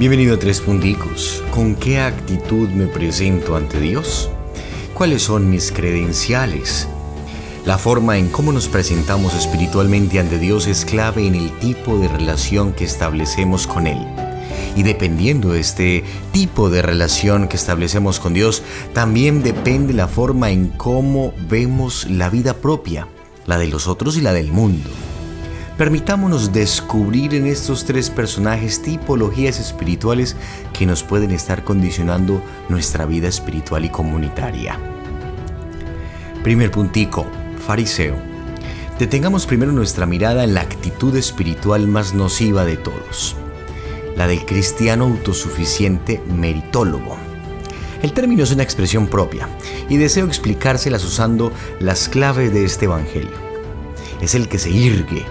Bienvenido a Tres Punticos. ¿Con qué actitud me presento ante Dios? ¿Cuáles son mis credenciales? La forma en cómo nos presentamos espiritualmente ante Dios es clave en el tipo de relación que establecemos con Él. Y dependiendo de este tipo de relación que establecemos con Dios, también depende la forma en cómo vemos la vida propia, la de los otros y la del mundo. Permitámonos descubrir en estos tres personajes tipologías espirituales que nos pueden estar condicionando nuestra vida espiritual y comunitaria. Primer puntico, fariseo. Detengamos primero nuestra mirada en la actitud espiritual más nociva de todos, la del cristiano autosuficiente meritólogo. El término es una expresión propia y deseo explicárselas usando las claves de este evangelio. Es el que se irgue,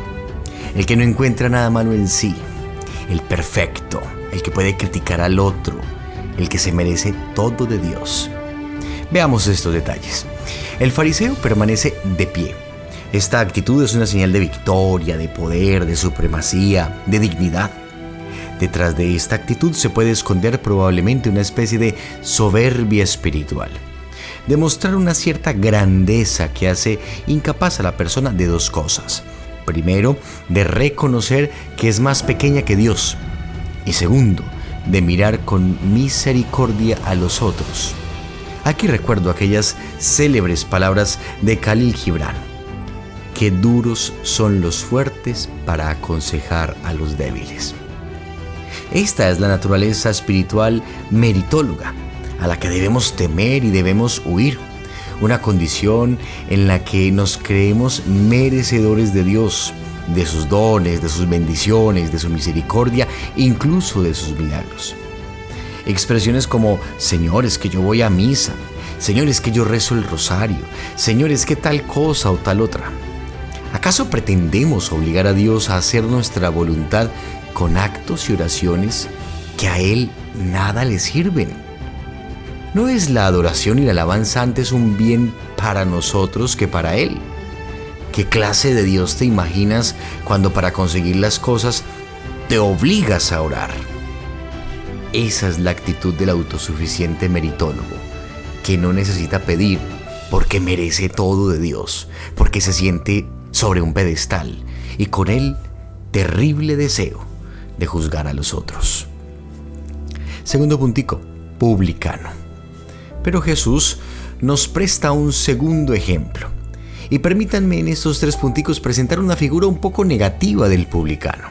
el que no encuentra nada malo en sí, el perfecto, el que puede criticar al otro, el que se merece todo de Dios. Veamos estos detalles. El fariseo permanece de pie. Esta actitud es una señal de victoria, de poder, de supremacía, de dignidad. Detrás de esta actitud se puede esconder probablemente una especie de soberbia espiritual. Demostrar una cierta grandeza que hace incapaz a la persona de dos cosas. Primero, de reconocer que es más pequeña que Dios. Y segundo, de mirar con misericordia a los otros. Aquí recuerdo aquellas célebres palabras de Khalil Gibran. Qué duros son los fuertes para aconsejar a los débiles. Esta es la naturaleza espiritual meritóloga, a la que debemos temer y debemos huir. Una condición en la que nos creemos merecedores de Dios, de sus dones, de sus bendiciones, de su misericordia, incluso de sus milagros. Expresiones como, Señor, es que yo voy a misa, Señor, es que yo rezo el rosario, Señor, es que tal cosa o tal otra. ¿Acaso pretendemos obligar a Dios a hacer nuestra voluntad con actos y oraciones que a Él nada le sirven? ¿No es la adoración y la alabanza antes un bien para nosotros que para Él? ¿Qué clase de Dios te imaginas cuando para conseguir las cosas te obligas a orar? Esa es la actitud del autosuficiente meritólogo, que no necesita pedir porque merece todo de Dios, porque se siente sobre un pedestal y con él terrible deseo de juzgar a los otros. Segundo puntico, publicano. Pero Jesús nos presta un segundo ejemplo. Y permítanme en estos tres punticos presentar una figura un poco negativa del publicano.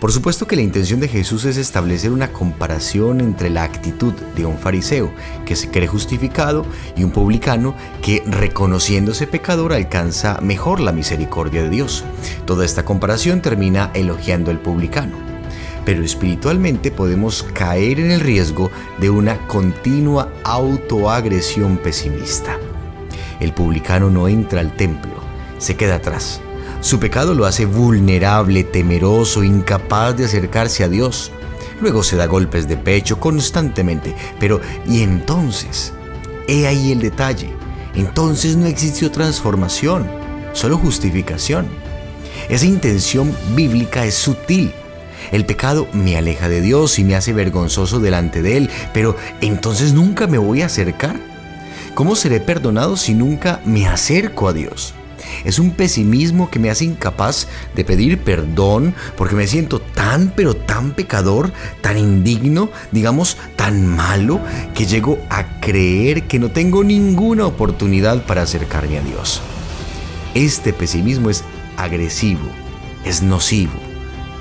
Por supuesto que la intención de Jesús es establecer una comparación entre la actitud de un fariseo que se cree justificado y un publicano que, reconociéndose pecador, alcanza mejor la misericordia de Dios. Toda esta comparación termina elogiando al publicano. Pero espiritualmente podemos caer en el riesgo de una continua autoagresión pesimista. El publicano no entra al templo, se queda atrás. Su pecado lo hace vulnerable, temeroso, incapaz de acercarse a Dios. Luego se da golpes de pecho constantemente. Pero, ¿y entonces? He ahí el detalle. Entonces no existió transformación, solo justificación. Esa intención bíblica es sutil. El pecado me aleja de Dios y me hace vergonzoso delante de Él, pero entonces nunca me voy a acercar. ¿Cómo seré perdonado si nunca me acerco a Dios? Es un pesimismo que me hace incapaz de pedir perdón porque me siento tan pero tan pecador, tan indigno, digamos tan malo, que llego a creer que no tengo ninguna oportunidad para acercarme a Dios. Este pesimismo es agresivo, es nocivo,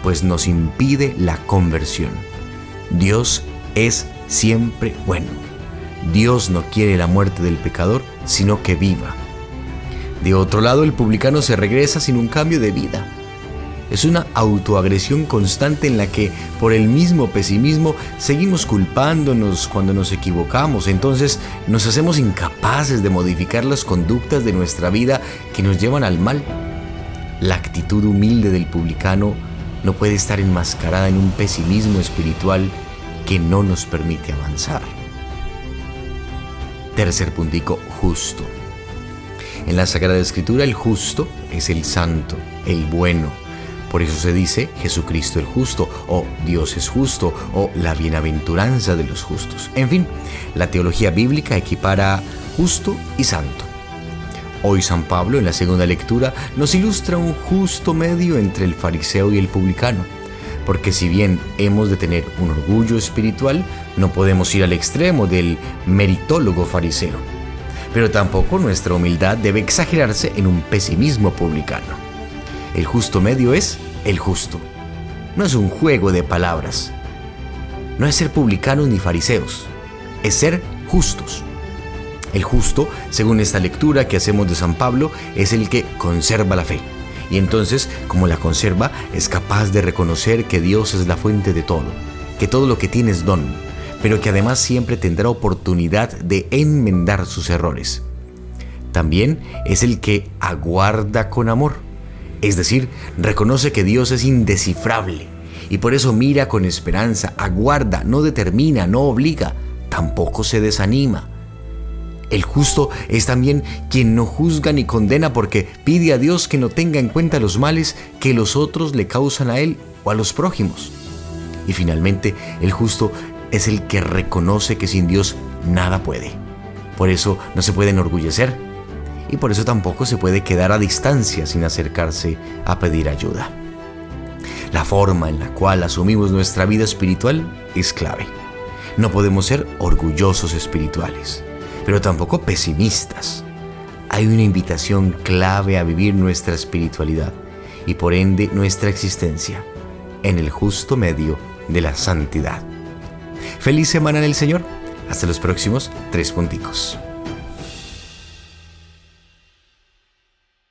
pues nos impide la conversión. Dios es siempre bueno. Dios no quiere la muerte del pecador, sino que viva. De otro lado, el publicano se regresa sin un cambio de vida. Es una autoagresión constante en la que, por el mismo pesimismo, seguimos culpándonos cuando nos equivocamos. Entonces, nos hacemos incapaces de modificar las conductas de nuestra vida que nos llevan al mal. La actitud humilde del publicano no puede estar enmascarada en un pesimismo espiritual que no nos permite avanzar. Tercer puntico, justo. En la Sagrada Escritura, el justo es el santo, el bueno, Por eso se dice Jesucristo el justo, o Dios es justo, o la bienaventuranza de los justos. En fin, la teología bíblica equipara justo y santo. Hoy San Pablo, en la segunda lectura, nos ilustra un justo medio entre el fariseo y el publicano. Porque si bien hemos de tener un orgullo espiritual, no podemos ir al extremo del meritólogo fariseo. Pero tampoco nuestra humildad debe exagerarse en un pesimismo publicano. El justo medio es el justo. No es un juego de palabras. No es ser publicanos ni fariseos. Es ser justos. El justo, según esta lectura que hacemos de San Pablo, es el que conserva la fe. Y entonces, como la conserva, es capaz de reconocer que Dios es la fuente de todo, que todo lo que tiene es don, pero que además siempre tendrá oportunidad de enmendar sus errores. También es el que aguarda con amor, es decir, reconoce que Dios es indescifrable y por eso mira con esperanza, aguarda, no determina, no obliga, tampoco se desanima. El justo es también quien no juzga ni condena porque pide a Dios que no tenga en cuenta los males que los otros le causan a él o a los prójimos. Y finalmente, el justo es el que reconoce que sin Dios nada puede. Por eso no se puede enorgullecer y por eso tampoco se puede quedar a distancia sin acercarse a pedir ayuda. La forma en la cual asumimos nuestra vida espiritual es clave. No podemos ser orgullosos espirituales, pero tampoco pesimistas. Hay una invitación clave a vivir nuestra espiritualidad y por ende nuestra existencia en el justo medio de la santidad. Feliz semana en el Señor. Hasta los próximos 3 punticos.